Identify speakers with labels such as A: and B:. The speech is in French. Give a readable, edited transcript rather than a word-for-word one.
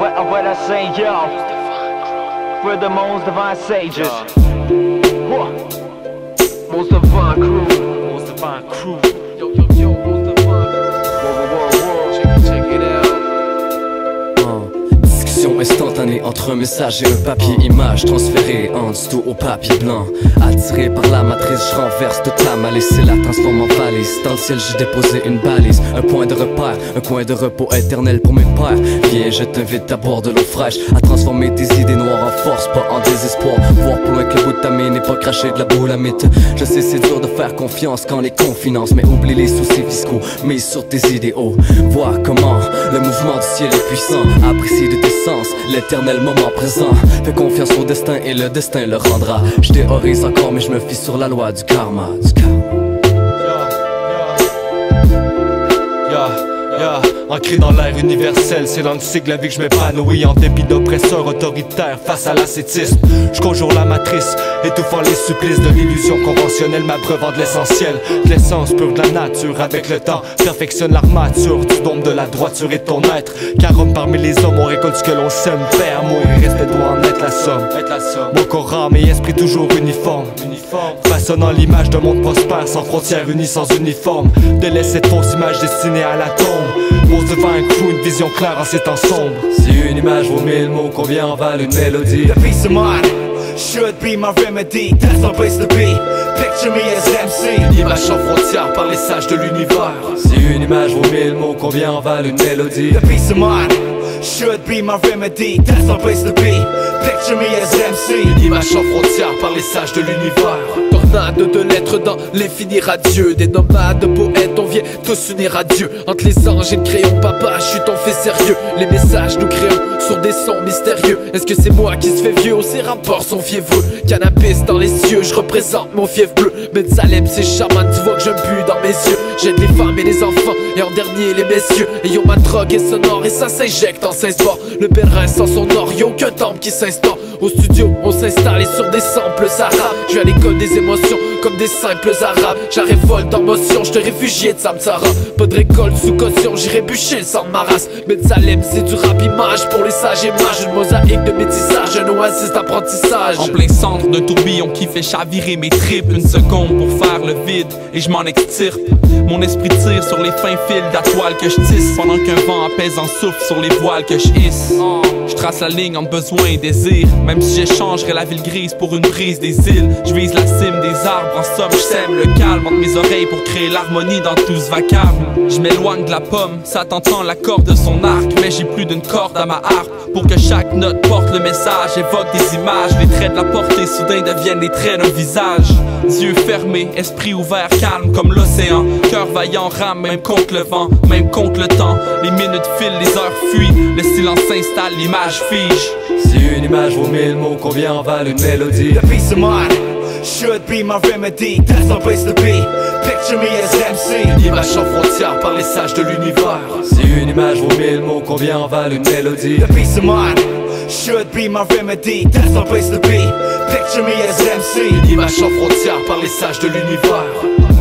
A: what I say, yo. We're the most divine sages. Most divine crew. Most divine crew. Yo, yo, yo, most divine crew. Whoa. Check it out.
B: Discussion instantanée entre un message et un papier image transférée en dessous au papier blanc. Attiré par la matrice, je renverse toute la malice et la transforme en valise. Dans le ciel j'ai déposé une balise, un point de repère, un coin de repos éternel pour mes pères. Viens, je t'invite à boire de l'eau fraîche, à transformer tes idées noires en force, pas en désespoir. Voir plus loin que le bout de ta main n'est pas cracher de la boule à mythe. Je sais c'est dur de faire confiance quand les cons financent, mais oublie les soucis fiscaux, mise sur tes idéaux. Vois comment le mouvement du ciel est puissant, apprécie de tes sens l'éternel moment présent. Fais confiance au destin et le destin le rendra. Je théorise encore mais je me fie sur la loi du karma.
C: Ancré dans l'air universel, c'est dans le cycle la vie que je m'épanouis. En dépit d'oppresseurs autoritaires face à l'ascétisme, je conjure la matrice, étouffant les supplices de l'illusion conventionnelle. M'abreuvant de l'essentiel, de l'essence pure de la nature. Avec le temps, perfectionne l'armature du dôme de la droiture et de ton être. Car homme parmi les hommes, on récolte ce que l'on sème. Père, mourir, respect doit en être la somme. Mon corps, âme et esprit toujours uniforme, façonnant l'image d'un monde prospère, sans frontières, unis sans uniforme. Délaisse cette fausse image destinée à la tombe. Most divine crew, une vision claire en ces temps sombres.
B: Si une image vaut 1000 mots, combien en valent une mélodie?
D: The peace of mind should be my remedy. That's my place to be. Picture me as MC.
C: Une image sans frontières par les sages de l'univers.
B: Si une image vaut 1000 mots, combien en valent une mélodie?
D: The peace of mind should be my remedy. That's my place to be. Picture me as MC.
C: Une image sans frontières par les sages de l'univers.
E: Tornade de lettres dans l'infini radieux. Des nomades poètes, on vient tous unir à Dieu. Entre les anges et le crayon, papa, je suis ton fait sérieux. Les messages nous créons sur des sons mystérieux. Est-ce que c'est moi qui se fait vieux ou ces rapports sont fiévreux? Cannabis dans les cieux, je représente mon fief bleu. Salem c'est chaman, tu vois que je pue dans mes yeux. J'aide les femmes et les enfants, et en dernier les messieurs. Et yo, ma drogue est sonore et ça s'injecte en Saint-Sport. Le pèlerin sans son or, y'a aucun temple qui s'instaure. Au studio, on s'installe et sur des samples arabes. Je vais à l'école des émotions, comme des simples arabes. J'arrive folle en motion, je te réfugié de Samsara. Pas de récolte sous caution, j'irai bûcher le sang de ma race. Salem c'est du rap image pour les sages et mages. Une mosaïque de métissage, un oasis d'apprentissage.
F: En plein centre d'un tourbillon qui fait chavirer mes tripes. Une seconde pour faire le vide et je m'en extirpe. Mon esprit tire sur les fins fils d'atoile que je tisse, pendant qu'un vent apaisant souffle sur les voiles que je hisse. Je trace la ligne entre besoin et désir. Même si j'échangerais la ville grise pour une brise des îles, je vise la cime des arbres. En somme, je sème le calme entre mes oreilles pour créer l'harmonie dans tout ce vacarme. Je m'éloigne de la pomme, ça t'entend la corde de son arc, mais j'ai plus d'une corde à ma harpe. Pour que chaque note porte le message, évoque des images. Les traits de la portée soudain deviennent les traits d'un visage. Yeux fermés, esprit ouvert, calme comme l'océan. Cœur vaillant, rame même contre le vent, même contre le temps. Les minutes filent, les heures fuient, le silence s'installe, l'image fige.
B: Si une image vaut 1000 mots, combien en valent une mélodie?
D: The peace of mind should be my remedy. That's my place to be. Picture me as MC.
C: Une image sans frontières par les sages de l'univers.
B: Si une image vaut 1000 mots, combien en valent une mélodie?
D: The peace of mind should be my remedy. That's my place to be. Picture me as MC.
C: Une image sans frontières par les sages de l'univers.